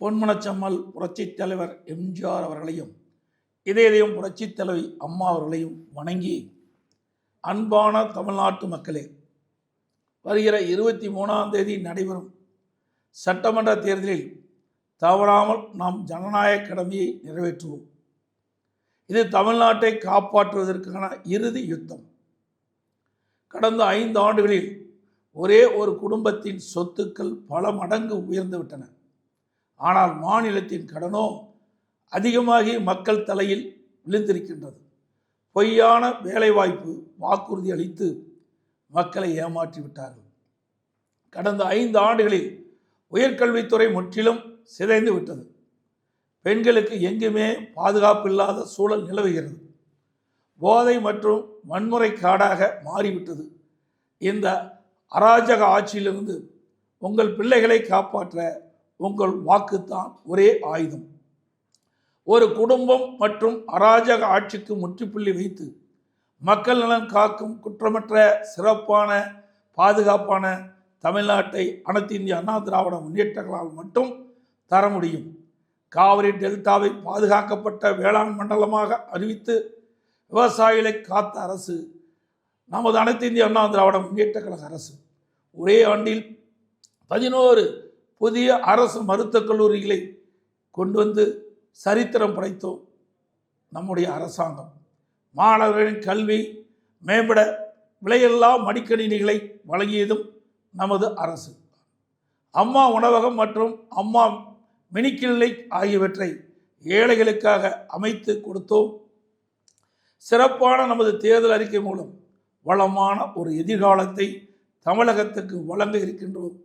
பொன்மனச்செம்மல் புரட்சித் தலைவர் எம்ஜிஆர் அவர்களையும் இதயம் புரட்சித் தலைவி அம்மா அவர்களையும் வணங்கி, அன்பான தமிழ்நாட்டு மக்களே, வருகிற 23ஆம் தேதி நடைபெறும் சட்டமன்ற தேர்தலில் தவறாமல் நாம் ஜனநாயக கடமையை நிறைவேற்றுவோம். இது தமிழ்நாட்டை காப்பாற்றுவதற்கான இறுதி யுத்தம். கடந்த 5 ஆண்டுகளில் ஒரே ஒரு குடும்பத்தின் சொத்துக்கள் பல மடங்கு உயர்ந்துவிட்டன. ஆனால் மாநிலத்தின் கடனோ அதிகமாகி மக்கள் தலையில் விழுந்திருக்கின்றது. பொய்யான வேலைவாய்ப்பு வாக்குறுதி அளித்து மக்களை ஏமாற்றிவிட்டார்கள். கடந்த 5 ஆண்டுகளில் உயர்கல்வித்துறை முற்றிலும் சிதைந்து விட்டது. பெண்களுக்கு எங்குமே பாதுகாப்பு இல்லாத சூழல் நிலவுகிறது. போதை மற்றும் வன்முறை காடாக மாறிவிட்டது. இந்த அராஜக ஆட்சியிலிருந்து உங்கள் பிள்ளைகளை காப்பாற்ற உங்கள் வாக்குத்தான் ஒரே ஆயுதம். ஒரு குடும்பம் மற்றும் அராஜக ஆட்சிக்கு முற்றுப்புள்ளி வைத்து மக்கள் நலன் காக்கும் குற்றமற்ற சிறப்பான பாதுகாப்பான தமிழ்நாட்டை அனைத்து இந்திய அண்ணா திராவிட முன்னேற்றங்களால் மட்டும் தர முடியும். காவிரி டெல்டாவை பாதுகாக்கப்பட்ட வேளாண் மண்டலமாக அறிவித்து விவசாயிகளை காத்த அரசு நமது அனைத்து இந்திய அண்ணா திராவிட முன்னேற்ற கழக அரசு. ஒரே ஆண்டில் 11 புதிய அரசு மருத்துவக் கல்லூரிகளை கொண்டு வந்து சரித்திரம் படைத்தோம் நம்முடைய அரசாங்கம். மாணவர்களின் கல்வி மேம்பட விலையில்லா மடிக்கணினிகளை வழங்கியதும் நமது அரசு. அம்மா உணவகம் மற்றும் அம்மா மினிக்கிளினிக் ஆகியவற்றை ஏழைகளுக்காக அமைத்து கொடுத்தோம். சிறப்பான நமது தேர்தல் அறிக்கை மூலம் வளமான ஒரு எதிர்காலத்தை தமிழகத்துக்கு வழங்க இருக்கின்றோம்.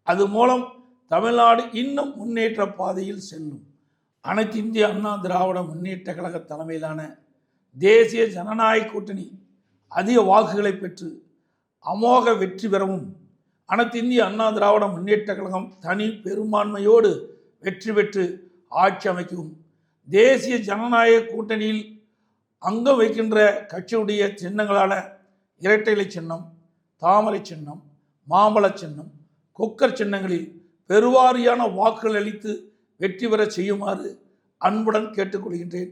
அது மூலம் தமிழ்நாடு இன்னும் முன்னேற்ற பாதையில் செல்லும். அனைத்து இந்திய அண்ணா திராவிட முன்னேற்ற கழக தலைமையிலான தேசிய ஜனநாயக கூட்டணி அதிக வாக்குகளை பெற்று அமோக வெற்றி பெறவும், அனைத்து இந்திய அண்ணா திராவிட முன்னேற்ற கழகம் தனி பெரும்பான்மையோடு வெற்றி பெற்று ஆட்சி அமைக்கவும், தேசிய ஜனநாயக கூட்டணியில் அங்கம் வைக்கின்ற கட்சியுடைய சின்னங்களான இரட்டை இலை சின்னம், தாமரை சின்னம், மாம்பழ சின்னம், குக்கர் சின்னங்களில் பெருவாரியான வாக்குகள் அளித்து வெற்றி பெற செய்யுமாறு அன்புடன் கேட்டுக்கொள்கின்றேன்.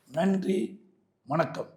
நன்றி, வணக்கம்.